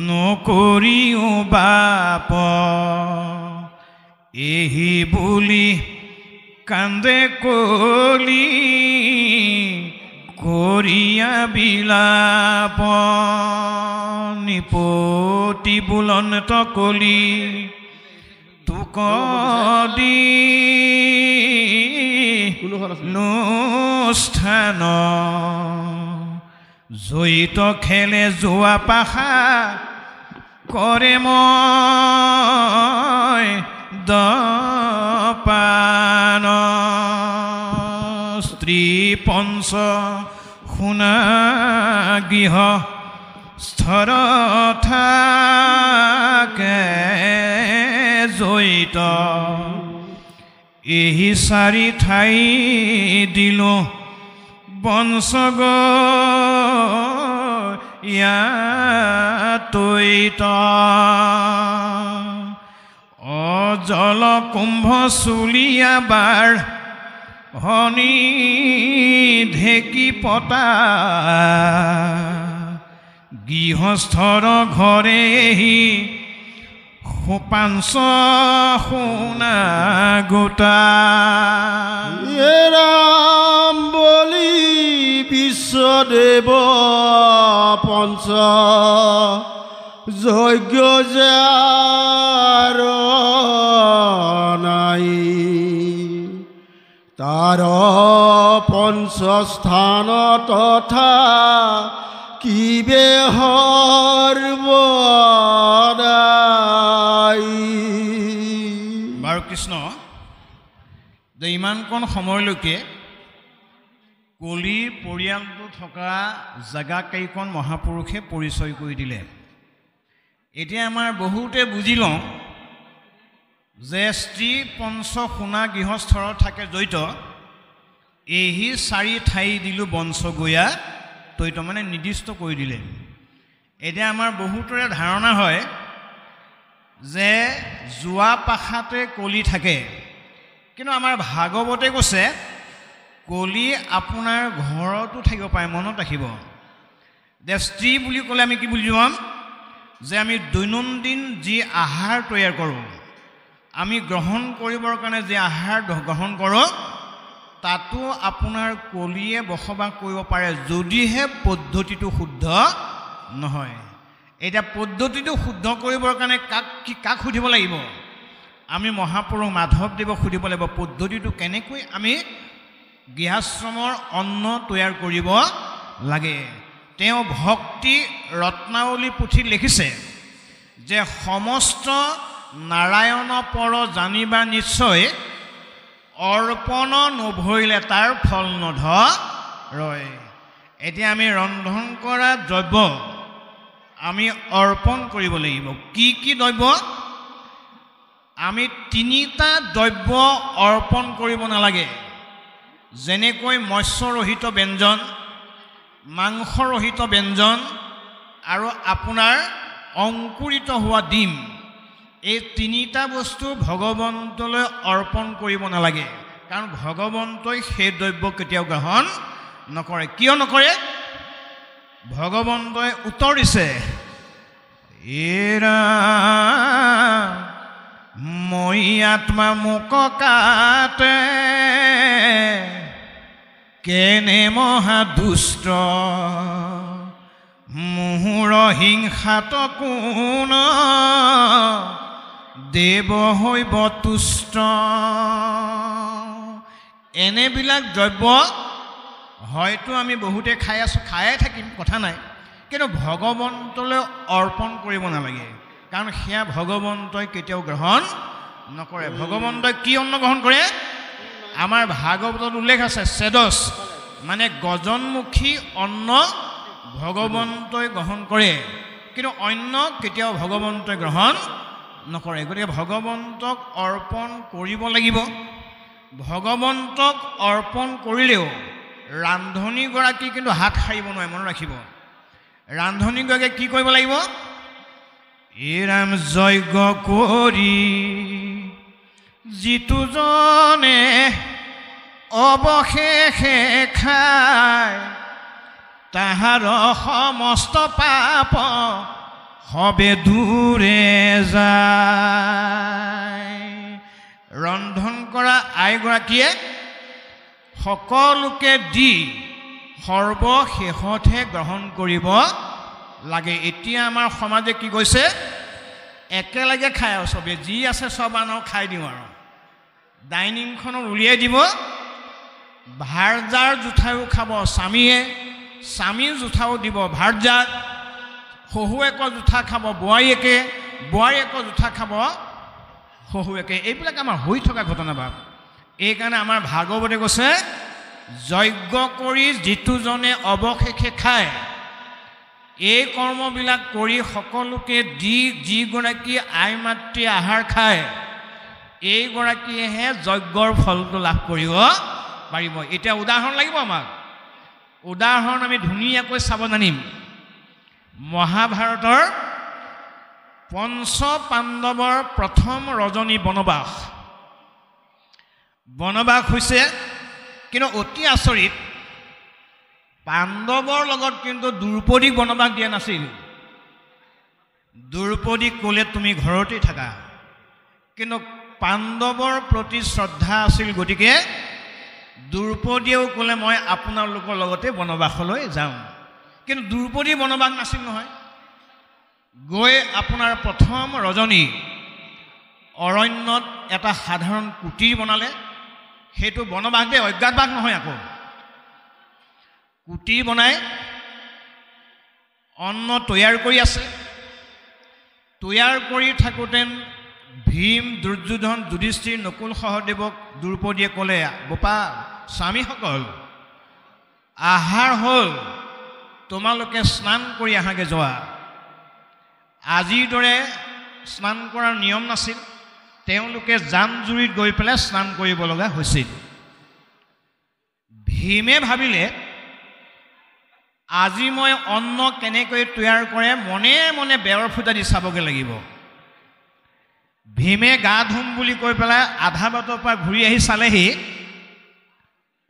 নকৰিও বাপ এহি বুলি কান্দে কলি কৰিয়া বিলাপ নিপতি বুলন্ত কলি তোক দি অনুষ্ঠান জড়িত খেলে যোৱা পাখা কৰে মই দপান স্ত্ৰী পঞ্চ শুনা গৃহ স্থৰ থাকে জড়িত এই চাৰি ঠাই দিলো বংশগ ইয়াতৈত অজল কুম্ভ চুলীয়া বাৰ হনি ঢেকি পতা গৃহস্থৰ ঘৰেহি পাঞ্চ শুনা গোটা ৰাম বলি বিশ্বদেৱ পঞ্চ যজ্ঞ যাৰ নাই তাৰ পঞ্চস্থান তথা কি বেহৰ বনাই। বাৰু কৃষ্ণ যে ইমানকণ সময়লৈকে কলিৰ পৰিয়ালটো থকা জেগাকেইখন মহাপুৰুষে পৰিচয় কৰি দিলে। এতিয়া আমাৰ বহুতে বুজি লওঁ যে স্ত্ৰী পঞ্চ শুনা গৃহস্থৰত থাকে জড়িত এই চাৰি ঠাই দিলোঁ বংশগয়া তৈত মানে নিৰ্দিষ্ট কৰি দিলে। এতিয়া আমাৰ বহুতৰে ধাৰণা হয় যে যোৱা পাখাতে কলি থাকে, কিন্তু আমাৰ ভাগৱতে কৈছে কলি আপোনাৰ ঘৰতো থাকিব পাৰে। মনত ৰাখিব যে স্ত্ৰী বুলি ক'লে আমি কি বুজি পাম যে আমি দৈনন্দিন যি আহাৰ তৈয়াৰ কৰোঁ, আমি গ্ৰহণ কৰিবৰ কাৰণে যি আহাৰ গ্ৰহণ কৰোঁ তাতো আপোনাৰ কলিয়ে বসবাস কৰিব পাৰে যদিহে পদ্ধতিটো শুদ্ধ নহয়। এতিয়া পদ্ধতিটো শুদ্ধ কৰিবৰ কাৰণে কাক সুধিব লাগিব? আমি মহাপুৰুষ মাধৱদেৱক সুধিব লাগিব পদ্ধতিটো কেনেকৈ আমি গৃহাশ্ৰমৰ অন্ন তৈয়াৰ কৰিব লাগে। তেওঁ ভক্তি ৰত্নাৱলী পুথিত লিখিছে যে সমস্ত নাৰায়ণ পৰ জানিবা নিশ্চয় অৰ্পণ নভৰিলে তাৰ ফল নধৰয়। এতিয়া আমি ৰন্ধন কৰা দ্ৰব্য আমি অৰ্পণ কৰিব লাগিব। কি কি দ্ৰব্য? আমি তিনিটা দ্ৰব্য অৰ্পণ কৰিব নালাগে, যেনেকৈ মৎস্যৰহিত ব্যঞ্জন, মাংসৰহিত ব্যঞ্জন আৰু আপোনাৰ অংকুৰিত হোৱা ডিম। এই তিনিটা বস্তু ভগৱন্তলৈ অৰ্পণ কৰিব নালাগে, কাৰণ ভগৱন্তই সেই দ্ৰব্য কেতিয়াও গ্ৰহণ নকৰে। কিয় নকৰে? ভগৱন্তই উত্তৰ দিছে এৰা মই আত্মা মোক কাটে কেনে মহা দুষ্ট মোহৰ হিংসাত কোন দেৱ হৈব তুষ্ট। এনেবিলাক দ্ৰব্য হয়তো আমি বহুতে খাই আছোঁ, খায়ে থাকিম, কথা নাই, কিন্তু ভগৱন্তলৈ অৰ্পণ কৰিব নালাগে, কাৰণ সেয়া ভগৱন্তই কেতিয়াও গ্ৰহণ নকৰে। ভগৱন্তই কি অন্ন গ্ৰহণ কৰে? আমাৰ ভাগৱতত উল্লেখ আছে চেদস মানে গজনমুখী অন্ন ভগৱন্তই গ্ৰহণ কৰে, কিন্তু অন্য কেতিয়াও ভগৱন্তই গ্ৰহণ নকৰে। গতিকে ভগৱন্তক অৰ্পণ কৰিব লাগিব। ভগৱন্তক অৰ্পণ কৰিলেও ৰান্ধনীগৰাকী কিন্তু হাত সাৰিব নোৱাৰে। মনত ৰাখিব, ৰান্ধনীগৰাকীয়ে কি কৰিব লাগিব? এৰাম যজ্ঞ কৰি যিটো জনে অৱশেষে খায় তাহাৰ সমস্ত পাপ হবে দূৰে যায়। ৰন্ধন কৰা আইগৰাকীয়ে সকলোকে দি সৰ্বশেষতহে গ্ৰহণ কৰিব লাগে। এতিয়া আমাৰ সমাজে কি কৈছে, একেলগে খায় আৰু চবেই যি আছে চব আনক খাই দিওঁ আৰু ডাইনিংখনত উলিয়াই দিব। ভাৰ্যাৰ জোঠাইও খাব স্বামীয়ে, স্বামীৰ জোঠাও দিব ভাৰ্যাক, শহুৱেকৰ জোঠা খাব বোৱাৰীয়েকে, বোৱাৰীয়েকৰ জোঠা খাব শহুৱেকে। এইবিলাক আমাৰ হৈ থকা ঘটনা ভাৱ। এইকাৰণে আমাৰ ভাগৱতে কৈছে, যজ্ঞ কৰি যিটোজনে অৱশেষে খায়, এই কৰ্মবিলাক কৰি সকলোকে দি যিগৰাকী আই মাতৃ আহাৰ খায়, এইগৰাকীয়েহে যজ্ঞৰ ফলটো লাভ কৰিব পাৰিব। এতিয়া উদাহৰণ লাগিব আমাক, উদাহৰণ আমি ধুনীয়াকৈ চাব জানিম। মহাভাৰতৰ পঞ্চ পাণ্ডৱৰ প্ৰথম ৰজনী বনবাস। বনবাস হৈছে কিন্তু অতি আচৰিত, পাণ্ডৱৰ লগত কিন্তু দ্ৰৌপদীক বনবাস দিয়া নাছিল। দ্ৰৌপদীক ক'লে তুমি ঘৰতেই থাকা, কিন্তু পাণ্ডৱৰ প্ৰতি শ্ৰদ্ধা আছিল, গতিকে দ্ৰৌপদীয়েও ক'লে মই আপোনালোকৰ লগতে বনবাসলৈ যাওঁ। কিন্তু দ্ৰৌপদী বনবাস নাছিল নহয়। গৈ আপোনাৰ প্ৰথম ৰজনী অৰণ্যত এটা সাধাৰণ কুটিৰ বনালে। সেইটো বনবাস দেই, অজ্ঞাতবাস নহয়। আকৌ কুটিৰ বনাই অন্ন তৈয়াৰ কৰি আছে। তৈয়াৰ কৰি থাকোঁতে ভীম, দুৰ্যোধন, যুধিষ্ঠিৰ, নকুল সহদেৱক দ্ৰৌপদীয়ে ক'লে, বোপা স্বামীসকল, আহাৰ হ'ল, তোমালোকে স্নান কৰি আহাগে যোৱা। আজিৰ দৰে স্নান কৰাৰ নিয়ম নাছিল। তেওঁলোকে জান জুৰিত গৈ পেলাই স্নান কৰিব লগা হৈছিল। ভীমে ভাবিলে, আজি মই অন্ন কেনেকৈ তৈয়াৰ কৰে মনে মনে বেৰৰ ফুটা দি চাবগৈ লাগিব। ভীমে গা ধুম বুলি কৈ পেলাই আধা বাটৰ পৰা ঘূৰি আহি চালেহি,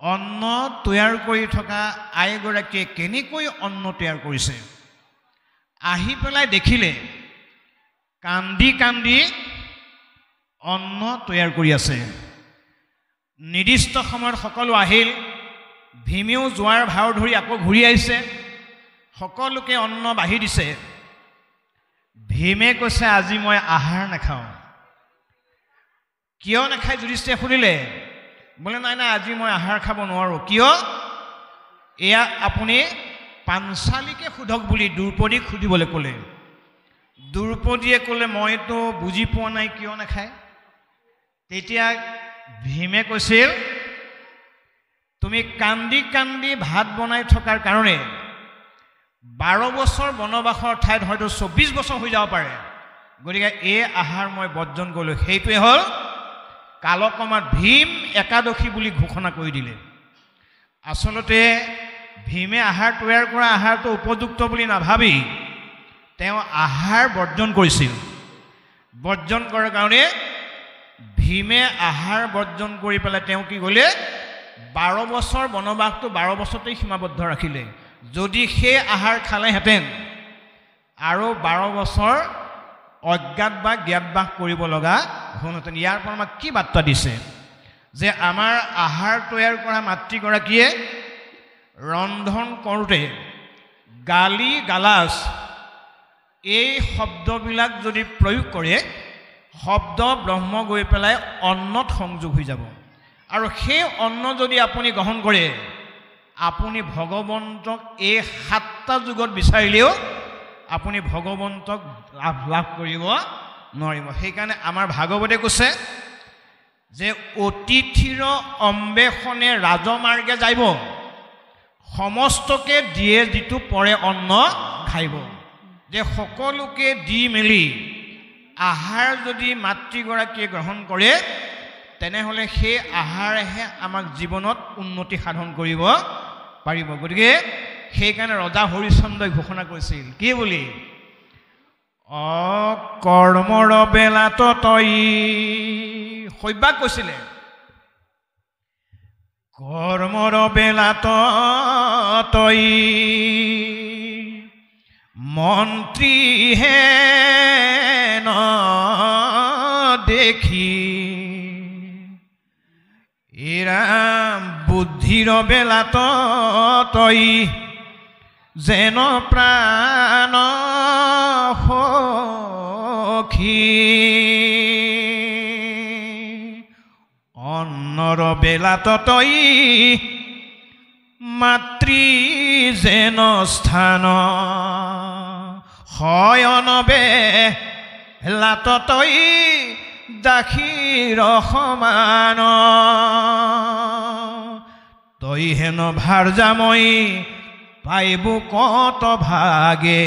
অন্ন তৈয়াৰ কৰি থকা আইগৰাকীয়ে কেনেকৈ অন্ন তৈয়াৰ কৰিছে। আহি পেলাই দেখিলে কান্দি কান্দি অন্ন তৈয়াৰ কৰি আছে। নিৰ্দিষ্ট সময়ত সকলো আহিল। ভীমেও যোৱাৰ ভাও ধৰি আকৌ ঘূৰি আহিছে। সকলোকে অন্ন বাঢ়ি দিছে। ভীমে কৈছে, আজি মই আহাৰ নাখাওঁ। কিয় নাখায় যুধিষ্ঠিৰে সুধিলে। বোলে নাই নাই, আজি মই আহাৰ খাব নোৱাৰোঁ। কিয়? এয়া আপুনি পাঞ্চালীকে সোধক বুলি দ্ৰৌপদীক সুধিবলৈ ক'লে। দ্ৰৌপদীয়ে ক'লে, মইতো বুজি পোৱা নাই কিয় নাখায়। তেতিয়া ভীমে কৈছিল, তুমি কান্দি কান্দি ভাত বনাই থকাৰ কাৰণে 12 বছৰ বনবাসৰ ঠাইত হয়তো 24 বছৰ হৈ যাব পাৰে। গতিকে এই আহাৰ মই বৰ্জন কৰিলোঁ। সেইটোৱে হ'ল কালক্ৰমাত ভীম একাদশী বুলি ঘোষণা কৰি দিলে। আচলতে ভীমে আহাৰ তৈয়াৰ কৰা আহাৰটো উপযুক্ত বুলি নাভাবি তেওঁ আহাৰ বৰ্জন কৰিছিল। বৰ্জন কৰাৰ কাৰণে ভীমে আহাৰ বৰ্জন কৰি পেলাই তেওঁ কি কৰিলে, 12 বছৰ বনবাসটো 12 বছৰতেই সীমাবদ্ধ ৰাখিলে। যদি সেই আহাৰ খালেহেঁতেন আৰু 12 বছৰ অজ্ঞাত বা জ্ঞাতবাস কৰিব লগা হ'লহেঁতেন। ইয়াৰ পৰা আমাক কি বাৰ্তা দিছে যে আমাৰ আহাৰ তৈয়াৰ কৰা মাতৃগৰাকীয়ে ৰন্ধন কৰোঁতে গালি গালাজ এই শব্দবিলাক যদি প্ৰয়োগ কৰে, শব্দ ব্ৰহ্ম গৈ পেলাই অন্নত সংযোগ হৈ যাব। আৰু সেই অন্ন যদি আপুনি গ্ৰহণ কৰে, আপুনি ভগৱন্তক এই 7টা যুগত বিচাৰিলেও আপুনি ভগৱন্তক লাভ কৰিব নোৱাৰিব। সেইকাৰণে আমাৰ ভাগৱতে কৈছে যে অতিথিৰ অম্বেষণে ৰাজমাৰ্গে যাব, সমস্তকে দিয়ে যিটো পৰে অন্ন খাইব। যে সকলোকে দি মেলি আহাৰ যদি মাতৃগৰাকীয়ে গ্ৰহণ কৰে, তেনেহ'লে সেই আহাৰেহে আমাক জীৱনত উন্নতি সাধন কৰিব পাৰিব। গতিকে সেইকাৰণে ৰজা হৰিশ্চন্দ্ৰই ঘোষণা কৰিছিল কি বুলি, অকৰ্মৰ বেলাত তই সব্যাক কৈছিলে, কৰ্মৰ বেলাত তই মন্ত্ৰীহে ন দেখি এৰাম বুদ্ধিৰ বেলাত তই যেন প্ৰাণ সখী অন্নৰ বেলাত তই মাতৃ যেন স্থান শয়ন বেলাত তই দাসীৰ সমান তই হেন ভাৰ্যাময়ী পাইব কত ভাগে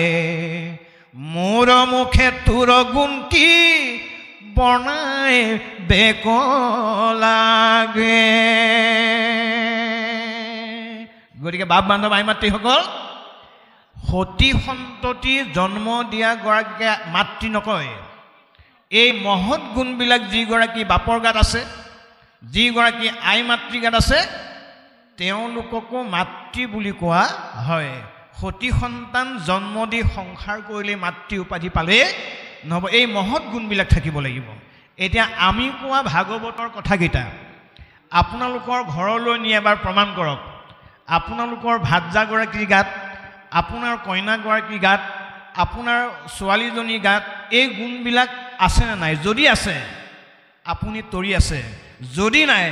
মোৰ মুখে তোৰ গুণ কি বনাই বেক লাগে গতিকে বাপ বান্ধৱ আই মাতৃসকল সতী সন্ততি জন্ম দিয়া গৰাকীয়ে মাতৃ নকয় এই মহৎ গুণবিলাক যিগৰাকী বাপৰ গাত আছে যিগৰাকী আই মাতৃ গাত আছে তেওঁলোককো মাতৃ বুলি কোৱা হয় সতী সন্তান জন্ম দি সংসাৰ কৰিলে মাতৃ উপাধি পালে নহ'ব এই মহৎ গুণবিলাক থাকিব লাগিব এতিয়া আমি কোৱা ভাগৱতৰ কথাকেইটা আপোনালোকৰ ঘৰলৈ নি এবাৰ প্ৰমাণ কৰক আপোনালোকৰ ভাৰ্যাগৰাকীৰ গাত আপোনাৰ কইনাগৰাকীৰ গাত আপোনাৰ ছোৱালীজনীৰ গাত এই গুণবিলাক আছেনে নাই যদি আছে আপুনি তৰি আছে যদি নাই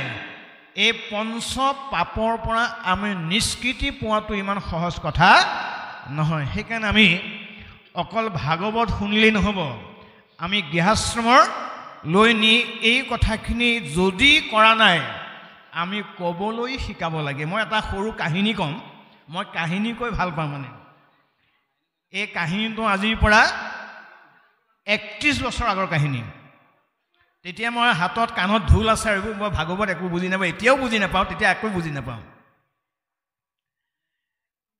এই পঞ্চ পাপৰ পৰা আমি নিষ্কৃতি পোৱাটো ইমান সহজ কথা নহয় সেইকাৰণে আমি অকল ভাগৱত শুনিলেই নহ'ব আমি গৃহাশ্ৰমৰ লৈ নি এই কথাখিনি যদি কৰা নাই আমি ক'বলৈ শিকাব লাগে মই এটা সৰু কাহিনী ক'ম মই কাহিনী কৈ ভাল পাওঁ মানে এই কাহিনীটো আজিৰ পৰা 31 বছৰ আগৰ কাহিনী তেতিয়া মই হাতত কাণত ঢোল আছে আৰু মই ভাগৱত একো বুজি নাপাওঁ এতিয়াও বুজি নাপাওঁ তেতিয়া একো বুজি নাপাওঁ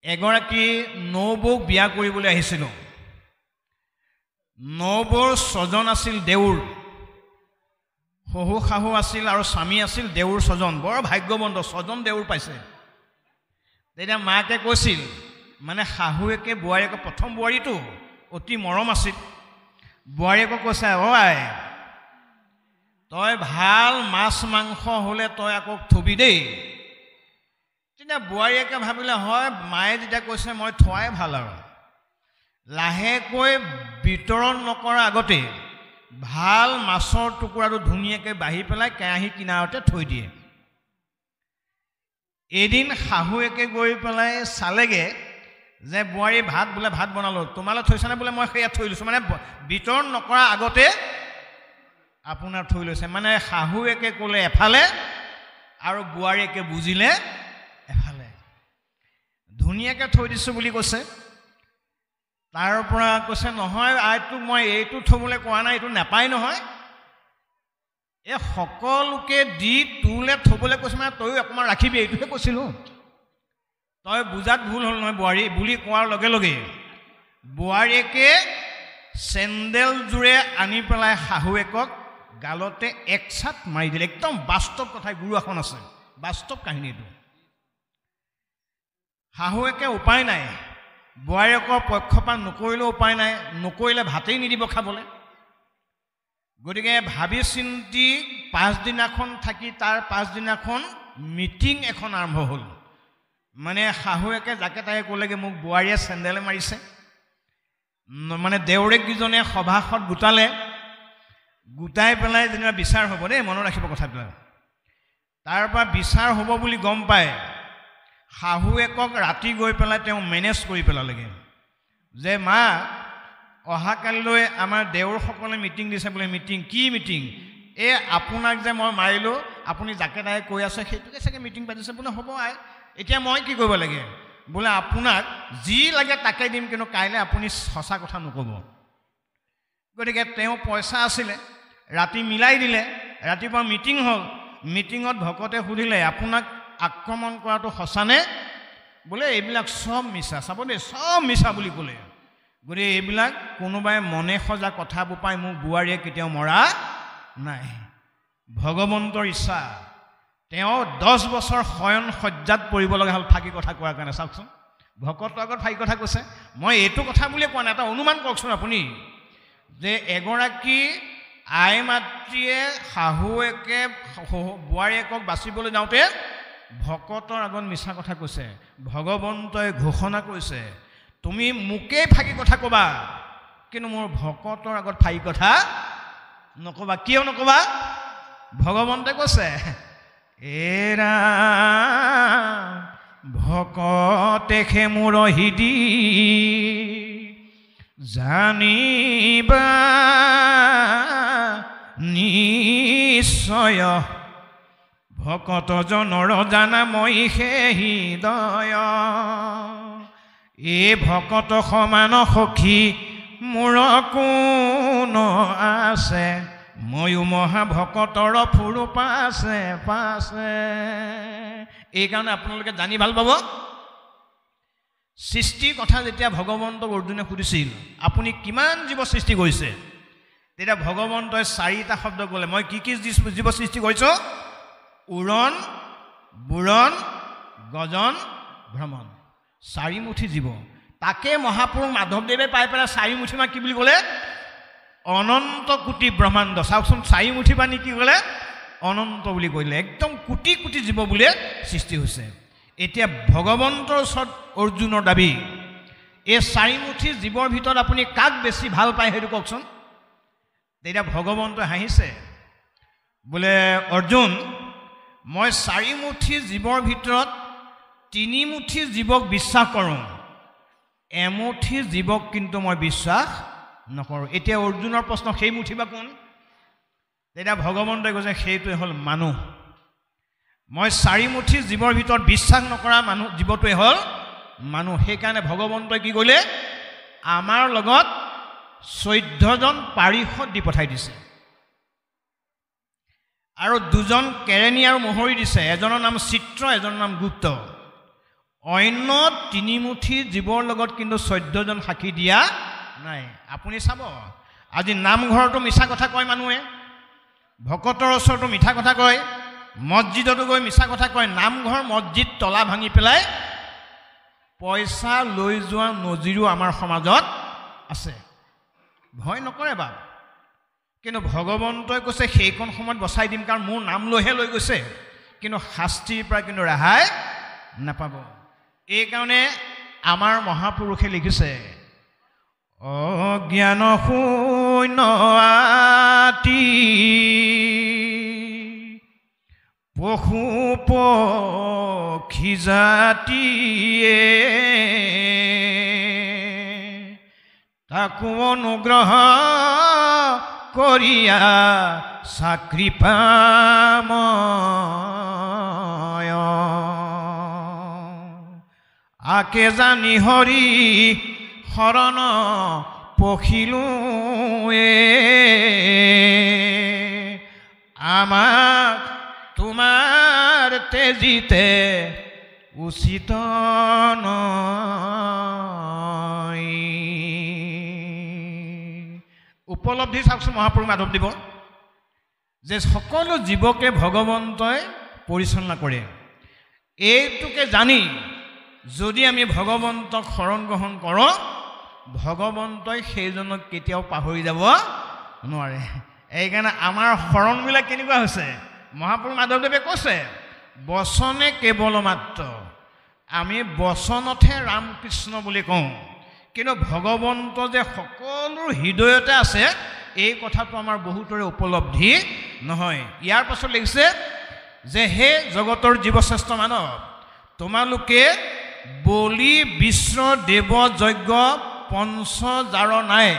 এগৰাকী নবৌক বিয়া কৰিবলৈ আহিছিলোঁ নবৌৰ ছজন আছিল দেউৰ শহু শাহু আছিল আৰু স্বামী আছিল দেউৰ ছজন বৰ ভাগ্যৱন্ত ছজন দেউৰ পাইছে তেতিয়া মাকে কৈছিল মানে শাহুৱেকে বোৱাৰীয়েকে প্ৰথম বোৱাৰীটো অতি মৰম আছিল বোৱাৰীয়েকক কৈছে অ' আই তই ভাল মাছ মাংস হ'লে তই আকৌ থবি দেই তেতিয়া বোৱাৰীয়েকে ভাবিলে হয় মায়ে যেতিয়া কৈছে মই থোৱাই ভাল আৰু লাহেকৈ বিতৰণ নকৰাৰ আগতে ভাল মাছৰ টুকুৰাটো ধুনীয়াকৈ বাঢ়ি পেলাই কেৰাহী কিনাৰতে থৈ দিয়ে এদিন শাহুৱেকে গৈ পেলাই চালেগৈ যে বোৱাৰী ভাত বোলে ভাত বনালোঁ তোমালৈ থৈছানে বোলে মই সেয়া থৈ লৈছোঁ মানে বিতৰণ নকৰাৰ আগতে আপোনাৰ থৈ লৈছে মানে শাহুৱেকে ক'লে এফালে আৰু বোৱাৰীয়েকে বুজিলে এফালে ধুনীয়াকৈ থৈ দিছোঁ বুলি কৈছে তাৰ পৰা কৈছে নহয় আইটোক মই এইটো থ'বলৈ কোৱা নাই এইটো নাপায় নহয় এই সকলোকে দি তোলে থ'বলৈ কৈছে মানে তয়ো অকণমান ৰাখিবি এইটোহে কৈছিলোঁ তই বুজাত ভুল হ'ল নহয় বোৱাৰী বুলি কোৱাৰ লগে লগে বোৱাৰীয়েকে চেণ্ডেলযোৰে আনি পেলাই শাহুৱেকক গালতে এক ছাট মাৰি দিলে একদম বাস্তৱ কথা গুৰু এখন আছে বাস্তৱ কাহিনীটো শাহুৱেকে উপায় নাই বোৱাৰীয়েকৰ পক্ষপাত নকৰিলেও উপায় নাই নকৰিলে ভাতেই নিদিব খাবলৈ গতিকে ভাবি চিন্তি পাছদিনাখন থাকি তাৰ পাছদিনাখন মিটিং এখন আৰম্ভ হ'ল মানে শাহুৱেকে যাকে তাকে ক'লেগৈ মোক বোৱাৰীয়ে চেণ্ডেলে মাৰিছে মানে দেউৰেককেইজনে সভাসদ গোটালে গোটাই পেলাই যেনিবা বিচাৰ হ'ব দেই মনত ৰাখিব কথাবিলাক তাৰপৰা বিচাৰ হ'ব বুলি গম পায় শাহুৱেকক ৰাতি গৈ পেলাই তেওঁ মেনেজ কৰি পেলালেগৈ যে মা অহাকালিলৈ আমাৰ দেউৰসকলে মিটিং দিছে বোলে মিটিং কি মিটিং এই আপোনাক যে মই মাৰিলোঁ আপুনি যাকে তাকে কৈ আছে সেইটোকে চাগে মিটিং পাতিছে বোলে হ'ব আই এতিয়া মই কি কৰিব লাগে বোলে আপোনাক যি লাগে তাকে দিম কিন্তু কাইলৈ আপুনি সঁচা কথা নক'ব গতিকে তেওঁ পইচা আছিলে ৰাতি মিলাই দিলে ৰাতিপুৱা মিটিং হ'ল মিটিঙত ভকতে সুধিলে আপোনাক আক্ৰমণ কৰাটো সঁচানে বোলে এইবিলাক চব মিছা চাব দেই চব মিছা বুলি ক'লে গতিকে এইবিলাক কোনোবাই মনে সজা কথাবোৰ পাই মোক বোৱাৰীয়ে কেতিয়াও মৰা নাই ভগৱন্তৰ ইচ্ছা তেওঁ 10 বছৰ শয়ন সজ্জাত পৰিব লগা হ'ল ফাঁকি কথা কোৱাৰ কাৰণে। চাওকচোন, ভকতৰ আগত ফাঁকি কথা কৈছে। মই এইটো কথা বুলিয়ে কোৱা নাই, এটা অনুমান কৰকচোন আপুনি, যে এগৰাকী আই মাতৃয়ে শাহুৱেকে বোৱাৰীয়েকক বাচিবলৈ যাওঁতে ভকতৰ আগত মিছা কথা কৈছে। ভগৱন্তই ঘোষণা কৰিছে, তুমি মোকেই ফাঁকি কথা ক'বা, কিন্তু মোৰ ভকতৰ আগত ফাঁকি কথা নক'বা। কিয় নক'বা? ভগৱন্তই কৈছে, এৰা ভকতেহে মোৰ হৃদি জানিবা নিশ্চয়, ভকতজনৰ জানা মই হে হৃদয়। এই ভকত সমান সখী মোৰ কোন আছে, ময়ো মহাভকতৰ ফুৰু পাছে পাছে। এইকাৰণে আপোনালোকে জানি ভাল পাব, সৃষ্টিৰ কথা যেতিয়া ভগৱন্তক অৰ্জুনে সুধিছিল আপুনি কিমান জীৱ সৃষ্টি কৰিছে, তেতিয়া ভগৱন্তই 4টা শব্দ ক'লে, মই কি কি জীৱ সৃষ্টি কৰিছোঁ? উৰণ, বুৰণ, গজন, ভ্ৰমণ। 4 মুঠি জীৱ। তাকে মহাপুৰুষ মাধৱদেৱে পাই পেলাই 4 মুঠি মান কি বুলি ক'লে? অনন্ত কোটি ব্ৰহ্মাণ্ড। চাওকচোন, 4 মুঠি পানী কি ক'লে? অনন্ত বুলি কৈলে। একদম কোটি কোটি জীৱ বুলিয়ে সৃষ্টি হৈছে। এতিয়া ভগৱন্তৰ ওচৰত অৰ্জুনৰ দাবী, এই 4 মুঠি জীৱৰ ভিতৰত আপুনি কাক বেছি ভাল পায় সেইটো কওকচোন। তেতিয়া ভগৱন্তই হাঁহিছে, বোলে অৰ্জুন, মই 4 মুঠি জীৱৰ ভিতৰত 3 মুঠি জীৱক বিশ্বাস কৰোঁ, এমুঠি জীৱক কিন্তু মই বিশ্বাস নকৰোঁ। এতিয়া অৰ্জুনৰ প্ৰশ্ন, সেই মুঠি বা কোন? তেতিয়া ভগৱন্তই কৈছে, সেইটোৱে হ'ল মানুহ। মই 4 মুঠি জীৱৰ ভিতৰত বিশ্বাস নকৰা মানুহ জীৱটোৱে হ'ল মানুহ। সেইকাৰণে ভগৱন্তই কি কৰিলে? আমাৰ লগত 14জন পাৰিষদ দি পঠাই দিছে, আৰু 2জন কেৰেণী আৰু মহৰী দিছে। এজনৰ নাম চিত্ৰ, এজনৰ নাম গুপ্ত। অন্য 3 মুঠি জীৱৰ লগত কিন্তু 14জন সাক্ষী দিয়া নাই। আপুনি চাব, আজি নামঘৰতো মিছা কথা কয় মানুহে, ভকতৰ ওচৰতো মিঠা কথা কয়, মছজিদতো গৈ মিছা কথা কয়। নামঘৰ মছজিদ তলা ভাঙি পেলাই পইচা লৈ যোৱা নজিৰো আমাৰ সমাজত আছে। ভয় নকৰে বাপ, কিন্তু ভগৱন্তই কৈছে সেইখন সময়ত বচাই দিম, কাৰণ মোৰ নাম লৈহে লৈ গৈছে, কিন্তু শাস্তিৰ পৰা কিন্তু ৰেহাই নাপাব। এইকাৰণে আমাৰ মহাপুৰুষে লিখিছে, অজ্ঞান শূন্য আতি পশু পক্ষী জাতিয়ে, তাকো অনুগ্ৰহ কৰিয়া চাকৃপাময়, আকে জানি হৰি শৰণ পখিলোৱে, আমাক তোমাৰ তেজিতে উচিত নয়। উপলব্ধি চাওকচোন মহাপুৰুষ মাধৱদেৱ, যে সকলো জীৱকে ভগৱন্তই পৰিচালনা কৰে। এইটোকে জানি যদি আমি ভগৱন্তক শৰণ গ্ৰহণ কৰোঁ, ভগৱন্তই সেইজনক কেতিয়াও পাহৰি যাব নোৱাৰে। এইকাৰণে আমাৰ শৰণবিলাক কেনেকুৱা হৈছে? মহাপুৰুষ মাধৱদেৱে কৈছে, বচনে কেৱল মাত্ৰ। আমি বচনতহে ৰামকৃষ্ণ বুলি কওঁ, কিন্তু ভগৱন্ত যে সকলো হৃদয়তে আছে, এই কথাটো আমাৰ বহুতৰে উপলব্ধি নহয়। ইয়াৰ পাছত লিখিছে যে, হে জগতৰ জীৱশ্ৰেষ্ঠ মানৱ, তোমালোকে বলি বিশ্ব দেৱ যজ্ঞ পঞ্চজাৰ নাই,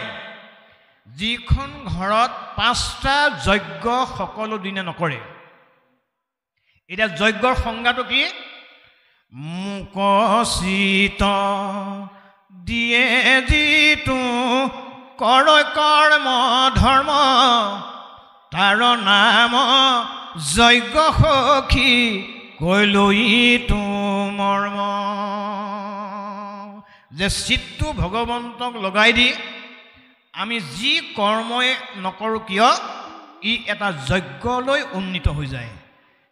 যিখন ঘৰত 5টা যজ্ঞ সকলো দিনে নকৰে। এতিয়া যজ্ঞৰ সংজ্ঞাটো কি? মুকচিত দিয়ে যিটো কৰ কৰ্ম ধৰ্ম, তাৰ নাম যজ্ঞ সখী কৈলৈতো মৰ্ম। যে চিত্তটো ভগৱন্তক লগাই দি আমি যি কৰ্মই নকৰোঁ কিয়, ই এটা যজ্ঞলৈ উন্নীত হৈ যায়।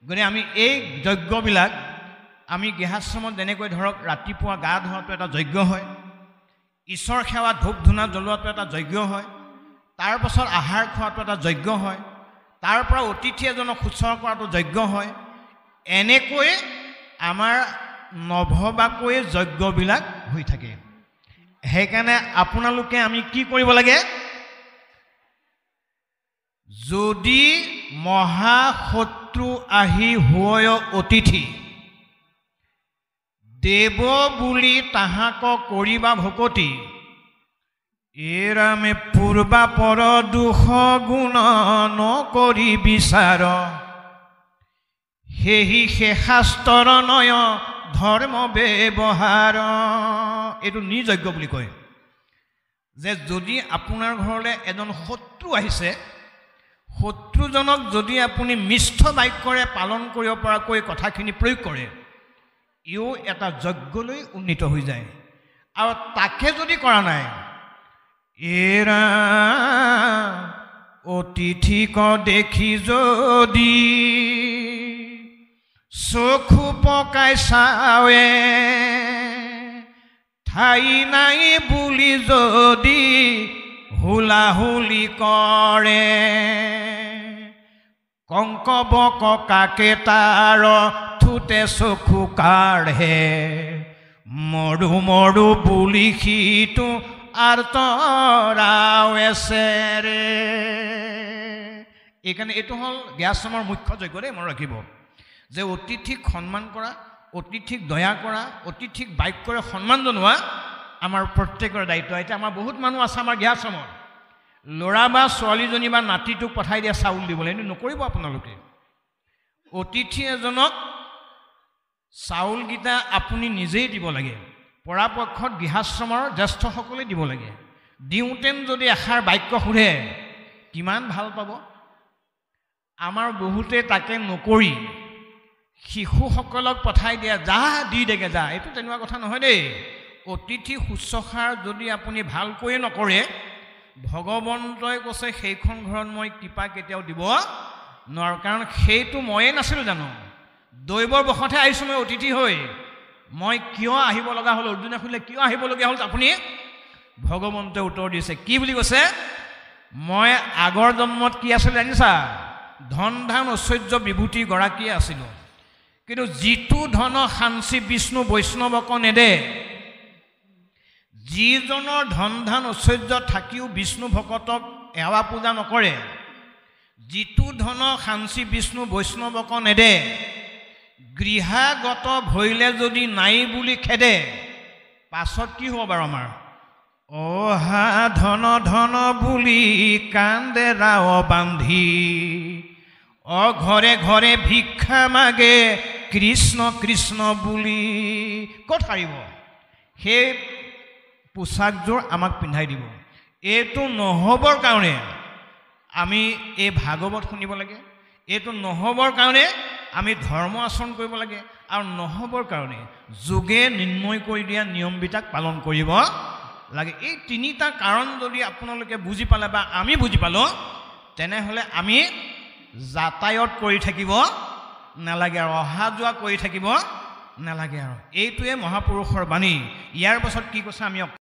গতিকে আমি এই যজ্ঞবিলাক আমি গৃহাশ্ৰমত যেনেকৈ ধৰক ৰাতিপুৱা গা ধোৱাটো এটা যজ্ঞ হয়, ঈশ্বৰ সেৱা ধূপ ধূনা জ্বলোৱাটো এটা যজ্ঞ হয়, তাৰ পাছত আহাৰ খোৱাটো এটা যজ্ঞ হয়, তাৰ পৰা অতিথি এজনক শুশ্ৰূষা কৰাটো যজ্ঞ হয়। এনেকৈ আমাৰ নভবাকৈ যজ্ঞবিলাক হৈ থাকে। সেইকাৰণে আপোনালোকে আমি কি কৰিব লাগে, যদি মহাশত্ৰু আহি হয় অতিথি দেৱ বুলি তাহাক কৰিবা ভকতি, এৰামে পূৰ্বা পৰ দুখ গুণ নকৰি বিচাৰ, সেহি সে শাস্ত্ৰৰ নয় ধৰ্ম ব্যৱহাৰ। এইটো নিৰ্যজ্ঞ বুলি কয় যে যদি আপোনাৰ ঘৰলৈ এজন শত্ৰু আহিছে, শত্ৰুজনক যদি আপুনি মিষ্ঠ বাক্যৰে পালন কৰিব পৰাকৈ কথাখিনি প্ৰয়োগ কৰে, ইও এটা যজ্ঞলৈ উন্নীত হৈ যায়। আৰু তাকে যদি কৰা নাই, এৰা অতিথিক দেখি যদি চকু পকাই চাৱে, ঠাই নাই বুলি যদি হুলাহুলি কৰে, কংকব ককাকে তাৰ ঠুতে চকু কাঢ়ে, মৰু মৰু বুলি সিটো আৰ্তৰাৱেছে ৰে। এইকাৰণে এইটো হ'ল গৃহাশ্ৰমৰ মুখ্য যজ্ঞ দেই, মনত ৰাখিব যে অতিথিক সন্মান কৰা, অতিথিক দয়া কৰা, অতিথিক বাক্যৰে সন্মান জনোৱা আমাৰ প্ৰত্যেকৰ দায়িত্ব। এতিয়া আমাৰ বহুত মানুহ আছে আমাৰ গৃহাশ্ৰমত, ল'ৰা বা ছোৱালীজনী বা নাতিটোক পঠাই দিয়ে চাউল দিবলৈ, কিন্তু নকৰিব আপোনালোকে। অতিথি এজনক চাউলকেইটা আপুনি নিজেই দিব লাগে, পৰাপক্ষত গৃহাশ্ৰমৰ জ্যেষ্ঠসকলে দিব লাগে। দিওঁতেন যদি এষাৰ বাক্য সোধে কিমান ভাল পাব। আমাৰ বহুতে তাকে নকৰি শিশুসকলক পঠাই দিয়া, যা দি দেগে যা, এইটো তেনেকুৱা কথা নহয় দেই। অতিথি শুশ্ৰূষাৰ যদি আপুনি ভালকৈ নকৰে, ভগৱন্তই কৈছে সেইখন ঘৰত মই কৃপা কেতিয়াও দিব নোৱাৰোঁ। কাৰণ সেইটো ময়ে নাছিলোঁ জানো, দৈৱৰ বশতহে আহিছোঁ মই অতিথি হৈ। মই কিয় আহিব লগা হ'ল, অৰ্জুনে সুধিলে কিয় আহিবলগীয়া হ'ল আপুনি? ভগৱন্তই উত্তৰ দিছে, কি বুলি কৈছে, মই আগৰ জন্মত কি আছিলোঁ জানিছা, ধন ধান ঐশ্বৰ্য বিভূতি গৰাকীয়ে আছিলোঁ, কিন্তু যিটো ধন সাঞ্চি বিষ্ণু বৈষ্ণৱক নেদে, যিজনৰ ধন ধান ঐশ্বৰ্য থাকিও বিষ্ণু ভকতক সেৱা পূজা নকৰে, যিটো ধন সাঞ্চি বিষ্ণু বৈষ্ণৱক নেদে, গৃহাগত ভৰিলে যদি নাই বুলি খেদে, পাছত কি হ'ব বাৰু আমাৰ? অহা ধন ধন বুলি কান্দে ৰাও বান্ধি, ঘৰে ঘৰে ভিক্ষা মাগে কৃষ্ণ কৃষ্ণ বুলি। ক'ত হাৰিব? সেই পোচাকযোৰ আমাক পিন্ধাই দিব। এইটো নহ'বৰ কাৰণে আমি এই ভাগৱত শুনিব লাগে, এইটো নহ'বৰ কাৰণে আমি ধৰ্ম আচৰণ কৰিব লাগে, আৰু নহ'বৰ কাৰণে যোগে নিৰ্ণয় কৰি দিয়া নিয়মবিলাক পালন কৰিব লাগে। এই তিনিটা কাৰণ যদি আপোনালোকে বুজি পালে বা আমি বুজি পালোঁ, তেনেহ'লে আমি যাতায়ত কৰি থাকিব নালাগে আৰু অহা যোৱা কৰি থাকিব নালাগে আৰু। এইটোৱে মহাপুৰুষৰ বাণী। ইয়াৰ পাছত কি কৈছে আমি